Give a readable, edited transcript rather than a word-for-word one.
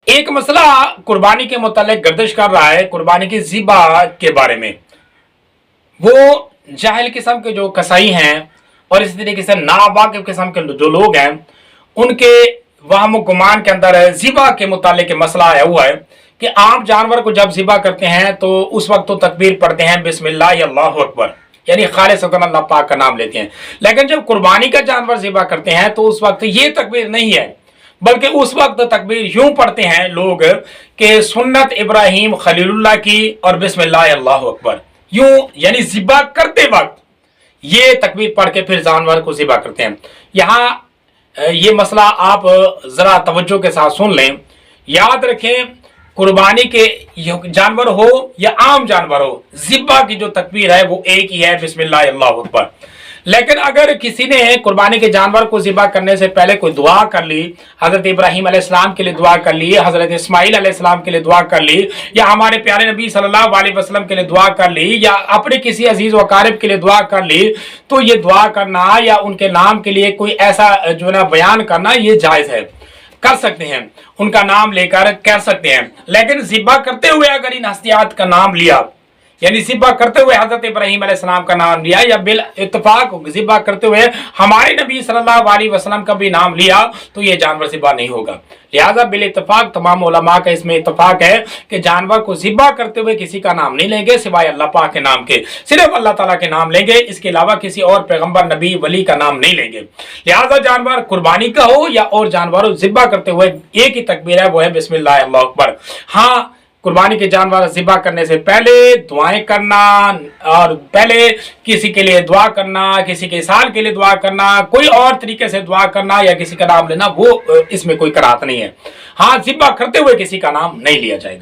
एक मसला कुर्बानी के मुतालिक गर्दिश कर रहा है, कुर्बानी की ज़िबा के बारे में। वो जाहिल किस्म के जो कसाई हैं और इसी तरीके से नावाकिफ किस्म के जो लोग हैं, उनके वहम गुमान के अंदर ज़िबा के मुतालिक मसला आया हुआ है कि आप जानवर को जब ज़िबा करते हैं तो उस वक्त तो तकबीर पढ़ते हैं बिस्मिल्लाह या अल्लाहु अकबर, यानी खालिसतन अल्लाह पाक का नाम लेते हैं। लेकिन जब कुर्बानी का जानवर ज़िबा करते हैं तो उस वक्त ये तकबीर नहीं है, बल्कि उस वक्त तकबीर यूं पढ़ते हैं लोग कि सुन्नत इब्राहिम खलीलुल्लाह की और बिस्मिल्लाह अल्लाहु अकबर, यूं यानी ज़िबा करते वक्त ये तकबीर पढ़ के फिर जानवर को ज़िबा करते हैं। यहाँ ये मसला आप ज़रा तवज्जो के साथ सुन लें। याद रखें, कुर्बानी के जानवर हो या आम जानवर हो, ज़िबा की जो तकबीर है वो एक ही है, बिस्मिल्लाह अल्लाहु अकबर। लेकिन अगर किसी ने कुर्बानी के जानवर को ज़िबा करने से पहले कोई दुआ कर ली, हज़रत इब्राहीम अलैहिस्सलाम के लिए दुआ कर ली, हज़रत इस्माईल अलैहिस्सलाम के लिए दुआ कर ली, या हमारे प्यारे नबी सल्लल्लाहु अलैहि वसल्लम के लिए दुआ कर ली, या अपने किसी अजीज़ व अकारिब के लिए दुआ कर ली, तो ये दुआ करना या उनके नाम के लिए कोई ऐसा जो ना बयान करना, ये जायज़ है, कर सकते हैं, उनका नाम लेकर कर सकते हैं। लेकिन ज़िबा करते हुए अगर इन हस्तियात का नाम लिया, यानी ज़िबा करते हुए हज़रत इब्राहीम अलैहिस्सलाम का नाम लिया, या बिल इत्तफाक ज़िबा करते हुए हमारे नबी सल्लल्लाहु अलैहि वसल्लम का भी नाम लिया, तो ये जानवर ज़िबा नहीं होगा। लिहाजा बिल इत्तफाक तमाम उलमा का इसमें इत्तफाक है कि जानवर को ज़िबा करते हुए किसी का नाम नहीं लेंगे सिवाय अल्लाह पाक के नाम के, सिर्फ अल्लाह ताला के नाम लेंगे, इसके अलावा किसी और पैगम्बर नबी वली का नाम नहीं लेंगे। लिहाजा जानवर कुर्बानी का हो या और जानवर ज़िबा करते हुए एक ही तकबीर है, वो है बिस्मिल्लाह अल्लाहु अकबर। हाँ, कुर्बानी के जानवर ज़िबा करने से पहले दुआएं करना और पहले किसी के लिए दुआ करना, किसी के साल के लिए दुआ करना, कोई और तरीके से दुआ करना या किसी का नाम लेना, वो इसमें कोई कराहत नहीं है। हाँ, ज़िबा करते हुए किसी का नाम नहीं लिया जाएगा।